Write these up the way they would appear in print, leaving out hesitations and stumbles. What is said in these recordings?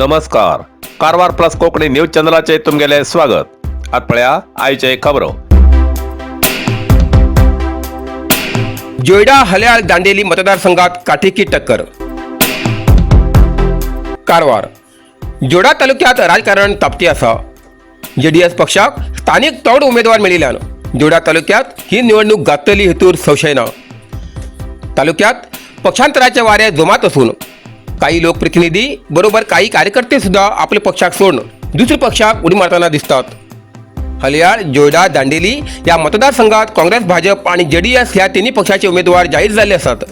नमस्कार. Karwar plus Konkani news चॅनलाचे तुमगेले स्वागत. आतपळ्या आयचे खबरो. जोयडा हल्याळ दांडेली मतदारसंघात काटेकी टक्कर. कारवार जोडा तालुक्यात राजकारण तापती असा. जेडीएस पक्षाक स्थानिक चड उमेदवार मेळिल्ल्यान जोडा तालुक्यात ही निवडणूक गाजतली हेतूर संशय ना. तालुक्यात पक्षांतराचे वारे जोमात असून काही लोकप्रतिनिधी बरोबर काही कार्यकर्ते सुद्धा आपल्या पक्षाक सोडून दुसऱ्या पक्षाक उडी मारताना दिसतात. हल्याळ, जोयडा, दांडेली या मतदारसंघात काँग्रेस, भाजप आणि जेडीएस ह्या तिन्ही पक्षाचे उमेदवार जाहीर झाले असतात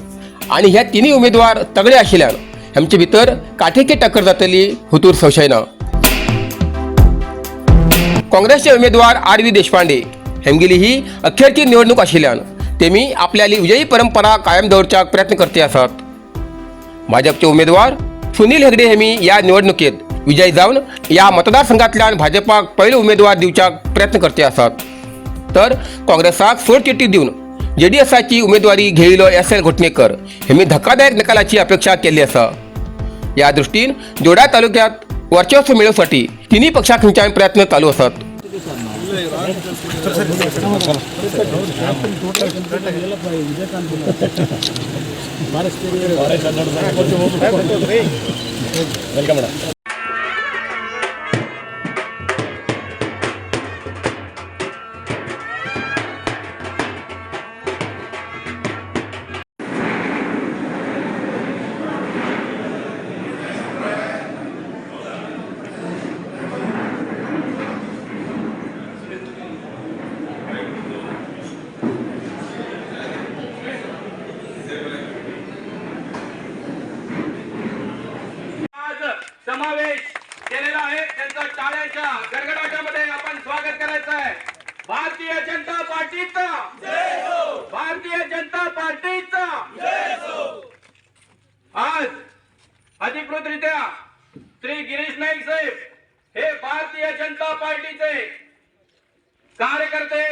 आणि ह्या तिन्ही उमेदवार तगडे आशिल्ल्यान हेंचे भितर काटेकी टक्कर जातली हेतूर संशय ना. काँग्रेसचे उमेदवार आर.व्ही. देशपांडे हेमगेली ही अखेरची निवडणूक आशिल्ल्यान तेमी आपल्याली विजयी परंपरा कायम दवरच्याक प्रयत्न करते आसात. भाजपचे उमेदवार सुनील हेगडे हेमी या निवडणुकीत विजयी जावन या मतदारसंघातल्यान भाजपाक पयलो उमेदवार दिवच्याक प्रयत्न करते आसात. तर काँग्रेसाक सोडचिठ्ठी दिवन जेडीएसची उमेदवारी घेयलो एस.एल. घोटणेकर हेमी धक्कादायक निकालाची अपेक्षा केली आसा. या दृष्टीन जोडा तालुक्यात वर्चस्व मेळोवसाठी तिन्ही पक्षांकडच्यान प्रयत्न चालू आसात. समावेश केलेला आहे. त्यांचं टाळ्याच्या गडगडाटामध्ये आपण स्वागत करायचं आहे. भारतीय जनता पार्टीचा जय हो. भारतीय जनता पार्टीचा जय हो. आज अधिकृतरित्या श्री गिरीश नाईक साहेब हे भारतीय जनता पार्टीचे कार्यकर्ते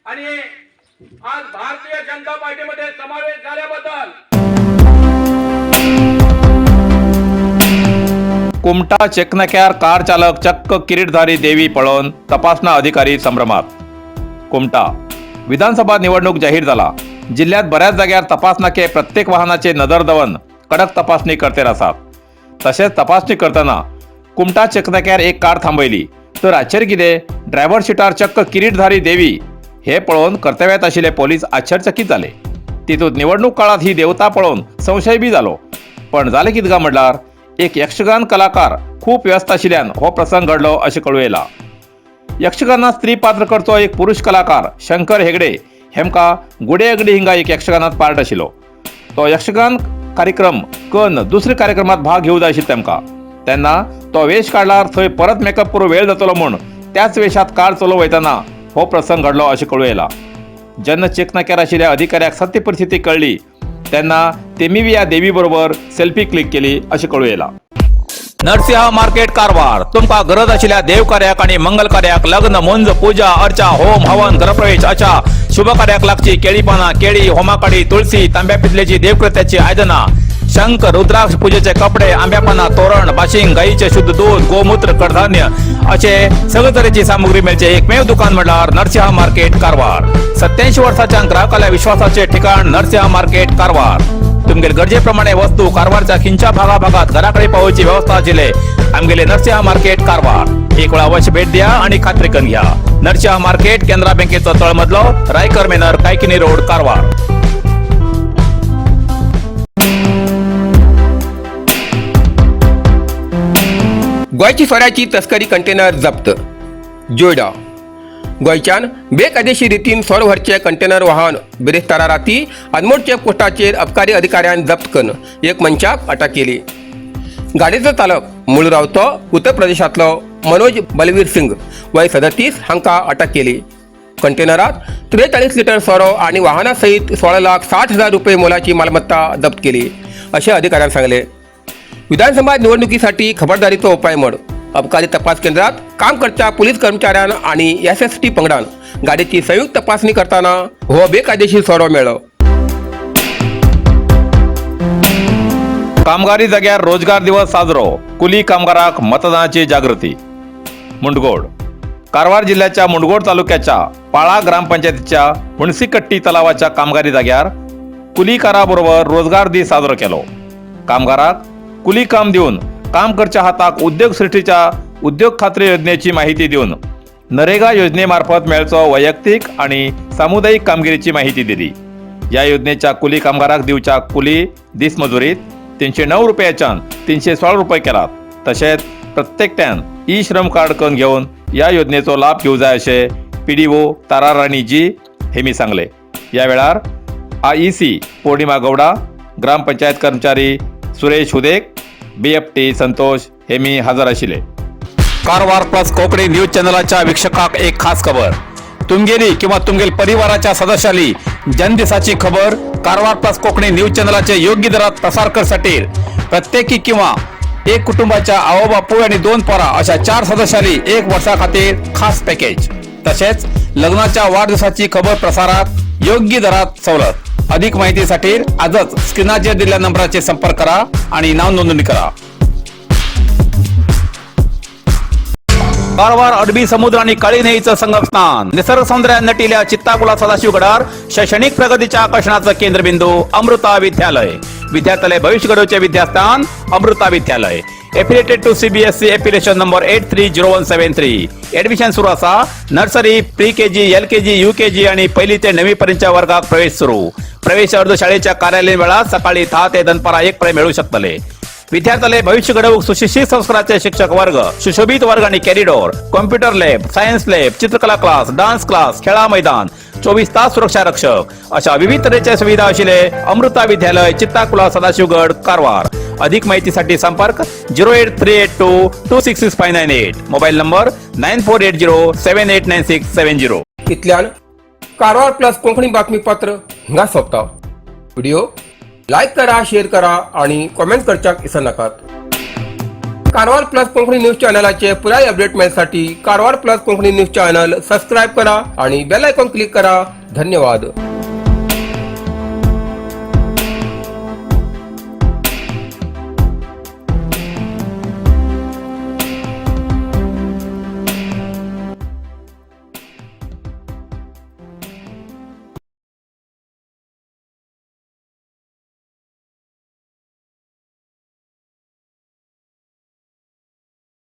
आणि आज भारतीय जनता पार्टीमध्ये समावेश झाल्याबद्दल कुमटा चेकनाक्यार कार चालक चक्क किरीटधारी देवी पळोवन तपासना अधिकारी संभ्रमात. कुमटा विधानसभा निवडणूक जाहीर झाला. जिल्ह्यात बऱ्याच जाग्यार तपास नाके प्रत्येक वाहनाचे नजर दवन कडक तपासणी करते आसात. तसेच तपासणी करताना कुमटा चेकनाक्यार एक कार थांबयली तर आश्चर्य कितें, ड्रायव्हर सीटार चक्क किरीटधारी देवी हे पळोवन कर्तव्यात आशिल्ले पोलीस आश्चर्यचकित जाले. तितूंत निवडणूक काळात ही देवता पळोवन संशय बी जालो. पण जालें कितें काय म्हटल्यार एक यक्षगान कलाकार खूप व्यस्त आशिल्ल्यान हो प्रसंग घडलो अशें कळून येयला. यक्षगानात स्त्री पात्र करचो एक पुरुष कलाकार शंकर हेगडे हेमका गुडे अगडी हिंगा एक यक्षगानात पार्ट आशिल्लो. तो यक्षगान कार्यक्रम करून दुसऱ्या कार्यक्रमात भाग घेवूं जाय आशिल्लो तेमकां. तेन्ना तो वेश काडल्यार थंय परत मेकअप करूं वेळ जातलो म्हूण त्याच वेशात कार चलोव वयताना हो प्रसंग घडलो अशें कळून येयला. जेन्ना चेकनाक्यार आशिल्ल्या अधिकाऱ्याक सत्य परिस्थिती कळली तेन्ना तेमी बी ह्या देवी बरोबर सेल्फी क्लिक केली अशें कळून येयला. नरसिंह मार्केट कारवार तुमकां गरज आशिल्ल्या देव कार्याक आणि मंगल कार्याक, लग्न, मुंज, पूजा, अर्चा, होम, हवन, गृहप्रवेश अशा शुभ कार्याक लागची केळी पानां, केळी, होमाकडी, तुळसी, तांब्या पितलेची देवकृत्याची आयदनां, शंख, रुद्राक्ष पूजेचे कपडे, आंब्या पानां, तोरण, बाशिंग, गाईचे शुद्ध दूध, गोमूत्र, कडधान्य असे सगळे तरेची सामुग्री मेळचे एकमेव दुकान म्हटल्यार नरसिंह मार्केट कारवार. 87 वर्सांच्या ग्राहकाल्या विश्वासाचे ठिकाण नरसिंह मार्केट कारवार. तुमगेर गरजेप्रमाणे वस्तू कारवारच्या खिंच्या भागाभागात घराकडे पावोवची व्यवस्था आशिल्ले आमगेले नरसिंह मार्केट कारवार. एक वेळा अवश्य भेट द्या आणि खात्री करून घ्या. नरसिंह मार्केट केंद्रा बँकेचो तळमजलो, रायकर मेनर, कायकिनी रोड, कारवार. गोयची सोऱ्याची तस्करी कंटेनर जप्त. जोयडा गोयच्यान बेकायदेशीर रितीन सोर व्हरचे कंटेनर वाहन बिरेस्तारा राती अनमोड चेकपोस्टाचेर अबकारी अधिकाऱ्यान जप्त करून एक मनशाक अटक केली. गाडयेचो चालक मूळ रावतो उत्तर प्रदेशातलो मनोज बलवीर सिंग वय 37 हांकां अटक केली. कंटेनरात 43 लिटर सोरो आणि वाहना सहित 16,60,000 रुपये मोलाची मालमत्ता जप्त केली अशें अधिकाऱ्यान सांगले. विधानसभा निवडणुकीसाठी खबरदारीचो उपाय म्हूण अबकारी तपास केंद्रात काम करच्या पोलीस कर्मचाऱ्यान आणि एस.एस.टी. पंगडान गाडयेची संयुक्त तपासणी करताना हो बेकायदेशीर सोरो मेळ्ळो. कामगारी जाग्यार रोजगार दिवस साजरो, कुली कामगाराक मतदानाची जागृती. मुंडगोड. कारवार जिल्ह्याच्या मुंडगोड तालुक्याच्या पाळा ग्रामपंचायतीच्या हुणसीकट्टी तलावाच्या कामगारी जाग्यार कुलीकाराबरोबर रोजगार दिन साजरो केलो. कामगाराक कुली काम देऊन काम करच्या हाताक उद्योग सृष्टीच्या उद्योग खात्री योजनेची माहिती देऊन नरेगा योजनेमार्फत मेळचो वैयक्तिक आणि सामुदायिक कामगिरीची माहिती दिली. या योजनेच्या कुली कामगाराक दिवच्या कुली दिसमजुरीत 309 रुपयाच्यान 316 रुपये केलात. तसेच प्रत्येकट्यान ई श्रम कार्ड करून घेऊन या योजनेचो लाभ घेऊ जाय असे PDO तारा राणी जी हेमी सांगले. या वेळार AEC पौर्णिमा गौडा, ग्रामपंचायत कर्मचारी सुरेश हुदेक, BFT संतोष हेमी हजर आशिले. कारवार प्लस कोकणी न्यूज चॅनलच्या वीक्षकाक एक खास खबर. तुमगेली किंवा तुमगेल परिवाराच्या सदस्याली जनदिसाची खबर कारवार प्लस कोकणी न्यूज चॅनलचे योग्य दरात प्रसार करण्यासाठी प्रत्येकी किंवा एक कुटुंबाच्या आवो बापू आणि 2 पोरा अशा 4 सदस्याली 1 वर्षा खातीर खास पॅकेज. तसेच लग्नाच्या वाढदिवसाची खबर प्रसारात योग्य दरात सवलत. अधिक माहितीसाठी आजच स्क्रीनावर दिलेल्या नंबराचे संपर्क करा आणि नाव नोंदणी करा. कारवार अरबी समुद्र आणि काळी नदीचं संगम स्नान, निसर्ग सौंदर्यात नटिल्या चित्ताकुला सदाशिवगडार शैक्षणिक प्रगतीच्या आकर्षणाचं केंद्रबिंदू अमृता विद्यालय. विद्यार्थ्यालय भविष्य घडवचे विद्यास्थान Amrita Vidyalaya. Affiliated to CBSE affiliation number 830173. Admission सुरू असा. Nursery, pre KG, LKG, UKG आणि 1ली ते 9वी पर्यंतच्या वर्गात प्रवेश सुरू. प्रवेश अर्ज शाळेच्या कार्यालयीन वेळा सकाळी 10 ते दनपारा 1 पर्यंत मिळू शकतले. विद्यार्थ्यालय भविष्य घडवूक सुशिक्षित संस्काराचे शिक्षक वर्ग, सुशोभित वर्ग आणि corridor, computer lab, science lab, चित्रकला क्लास, डान्स क्लास, खेळा मैदान, 24 तास सुरक्षा रक्षक अशा विविध तऱ्हेच्या सुविधा असलेले अमृता विद्यालय, चित्ताकुला, सदाशिवगड, कारवार. अधिक माहितीसाठी संपर्क 08382266598. Mobile number 9480789670. इतल्यान कारवार प्लस कोंकणी बातमीपत्र हिंगा सोंपता. व्हिडिओ लाईक करा, शेअर करा आणि कमेंट करच्याक विसरू नकात. कारवार प्लस कोंकणी न्यूज चॅनलाचे पुराय अपडेट मिळण्यासाठी Karwar plus Konkani news channel subscribe करा आणि बेल आयकॉन क्लिक करा. धन्यवाद.